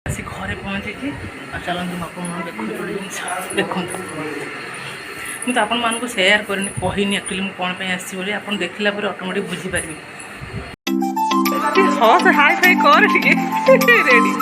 आसी घरे पहुँची चलते देखो मुझे तो आपण मानक सेयार करनी कहनी एक्चुअली मुझे कौन आसी आप देखला ऑटोमेटिक बुझीपारे हस हाई फाई कर रेडी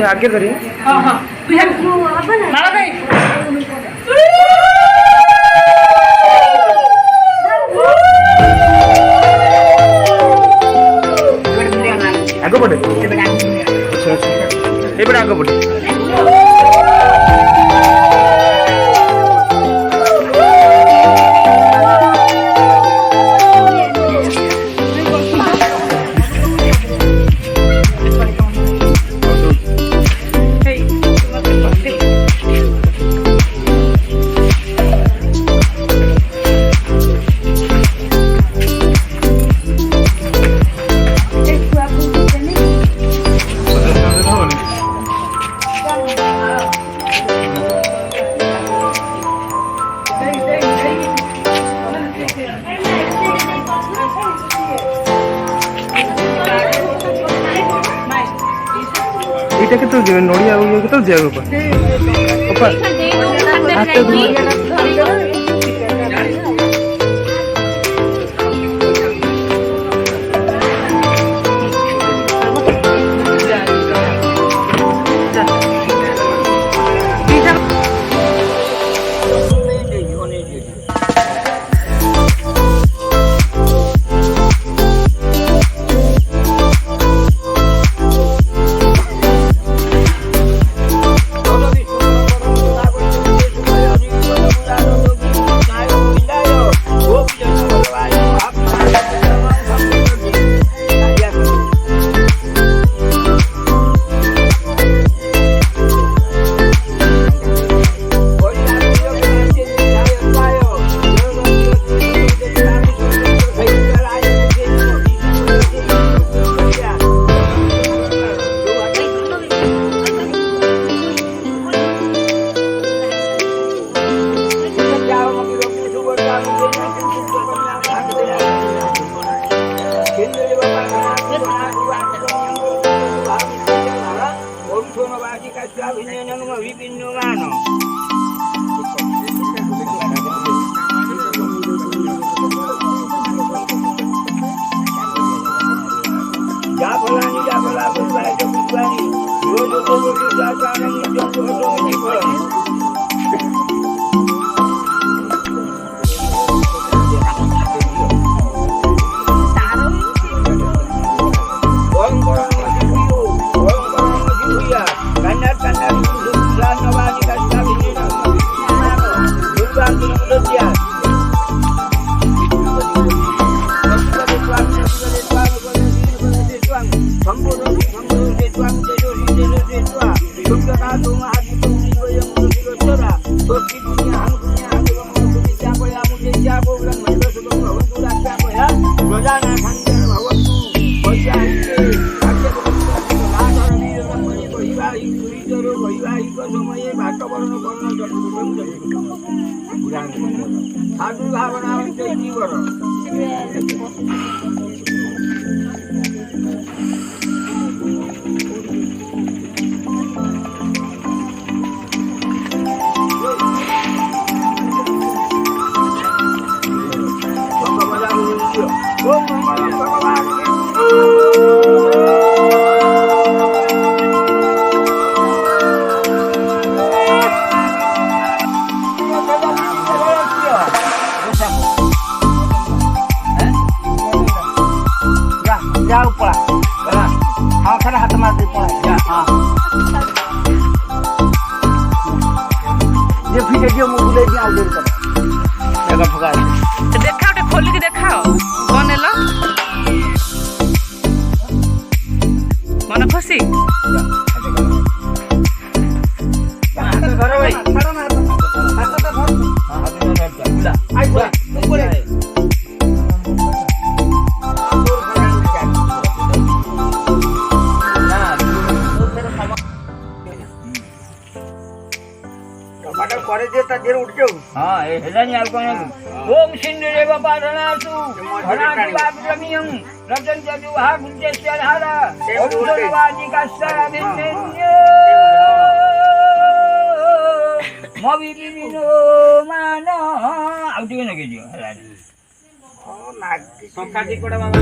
आगे करिए आगे बढ़े आगे बढ़े এটা কেতে দিবে নড়িয়া ইয়ে কেতে দিবে ऊपर हाथ साधु भावना की करो जाओ पड़ा हाँ खड़ा हाथ मार दे पड़ा हाँ ये फिर जो मुझे ले दिया उधर कर जगह फगा तो देखा उठे खोल के देखाओ कौन है लो मन खुशी घर भाई खड़ा ना हाथ तो धर हां हाथ तो धर आई बोले करे देता देर उठ जाऊ हां ए हेलानी आल कोन ओम सिंधुरे बाबा रणासु धनादि बाब्रमियं रजन जदुहा गुंजेश्वरहारा ओम सर्वादि कास्तारा दिन्यो मवि बिनो मानो आउटी न के दियो हेलानी ओ नागी संकाजी कोडा बाबा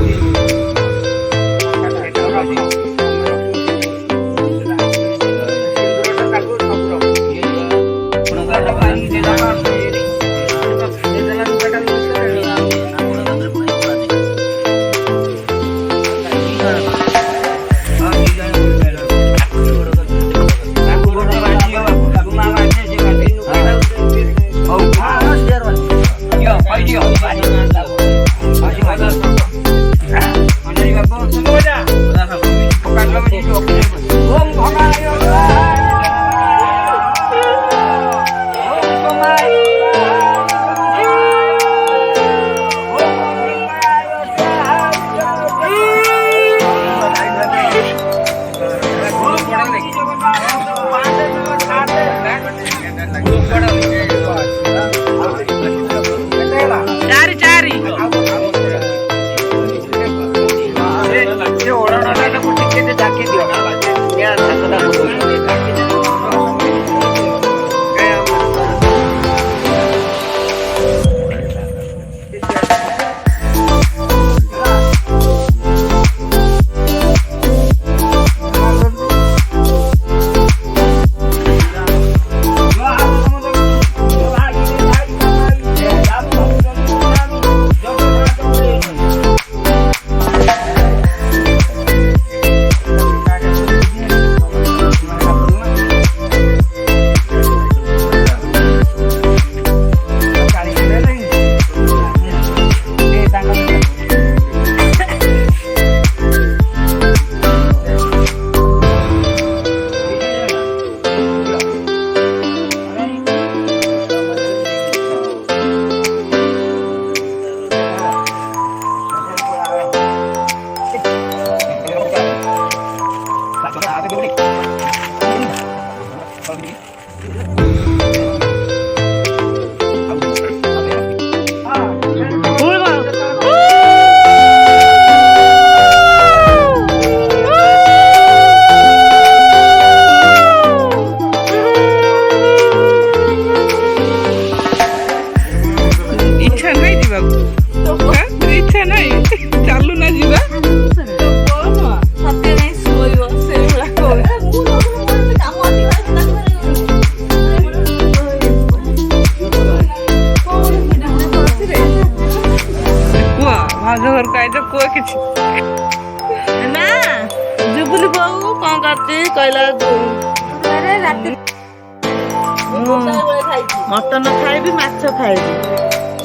मटन खाइबी माछ खाइबी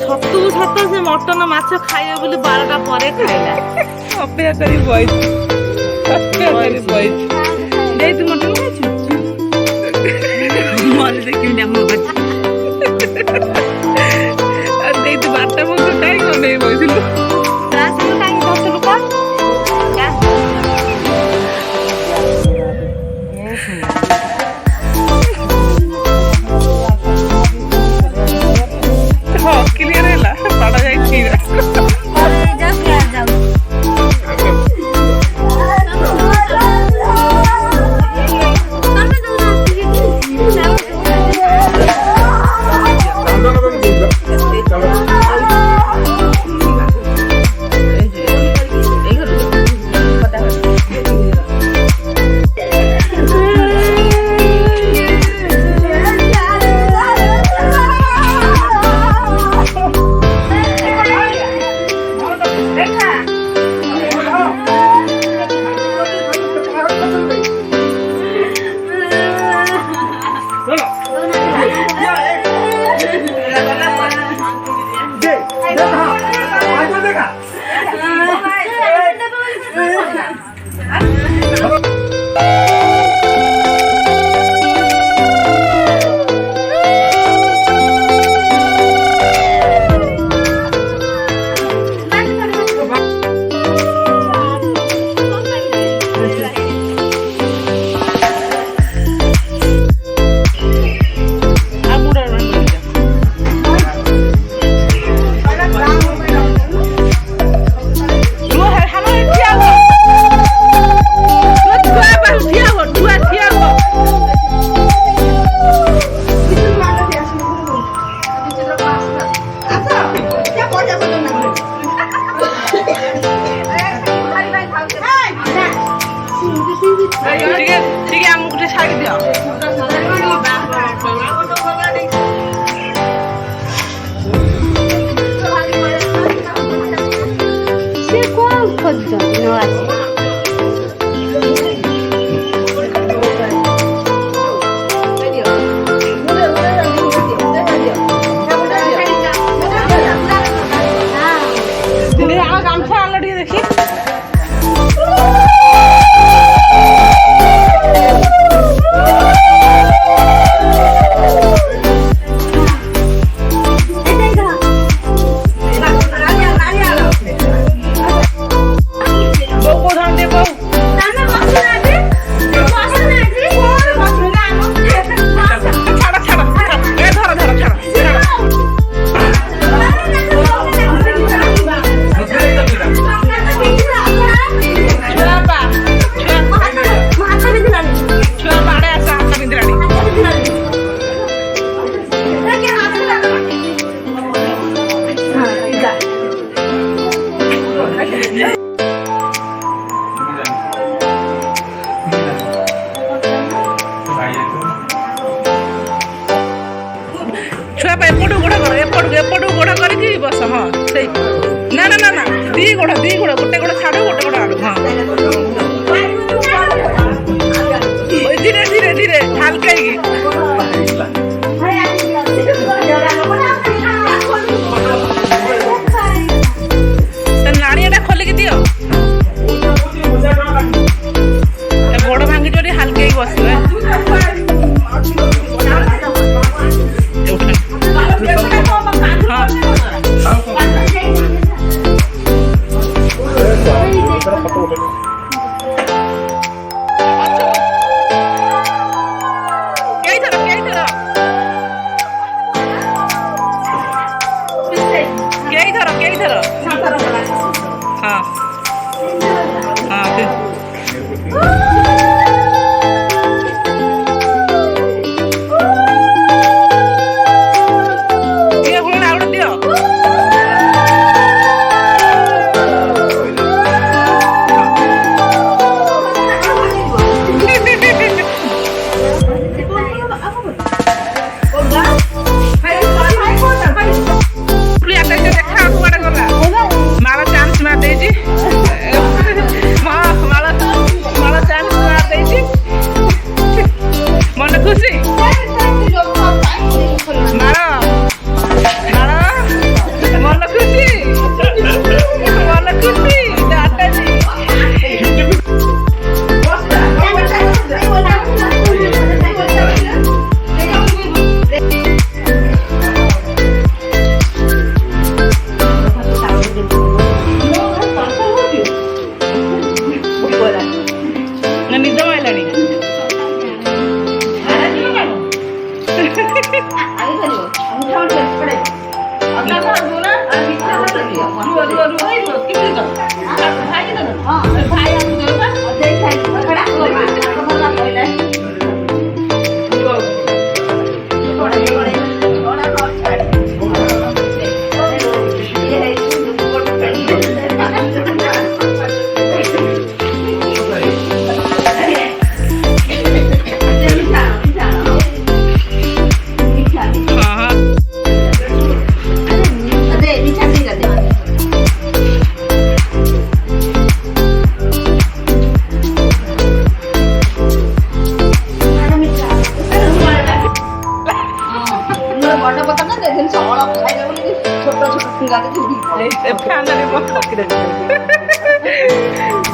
छतु छत से मटन माछ खाइबे बोली 12टा ପରେ ଖାଇଲା ଅପେକ୍ଷା କରି ବଇଛି ଅପେକ୍ଷା କରି ବଇଛି ଦେଇ ତୁ ମଟନ ଖାଇଛୁ ମନେ ଦେଖିବି ନା ମୋ କଥା ଆଉ ଦେଇ ତୁ ବାରଟା ମୋତେ କାଇଁ ଅନେଇ ବଇଥିଲୁ କ୍ଲାସ୍ ରୁ କାଇଁ ବସିଲୁ କଣ ବସ ହଁ ସେଇ ନା ନା ନା ନା ଦି ଗୋଡ଼ ଗୋଟେ ଗୋଡ଼ ଛାଡ଼ ଗୋଟେ ଗୋଡ଼ ଆଡ଼ୁ ହଁ ওই ধীরে ধীরে ধীরে হালকাই নাড়িয়াটা খোলিকি দিও গোড় ভাঙ্গি যদি হালকাই বসবে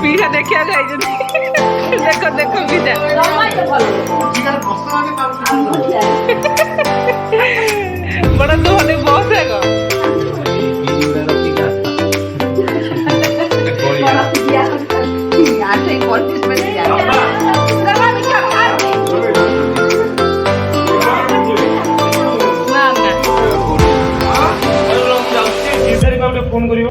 ପିଠା ଦେଖିବା ଯାଇଛନ୍ତି ଦେଖ ଦେଖ ପିଠା ବଡ ତୁ ବସ ଆଗ ଫୋନ କରିବ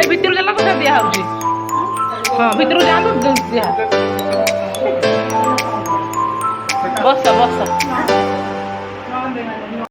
ଭିତରୁ ଦେଲା କଥା ଦିଆ ହଉଛି ହଁ ଭିତରୁ ଯାଆନ୍ତୁ ଦିଆ ବସ ବସ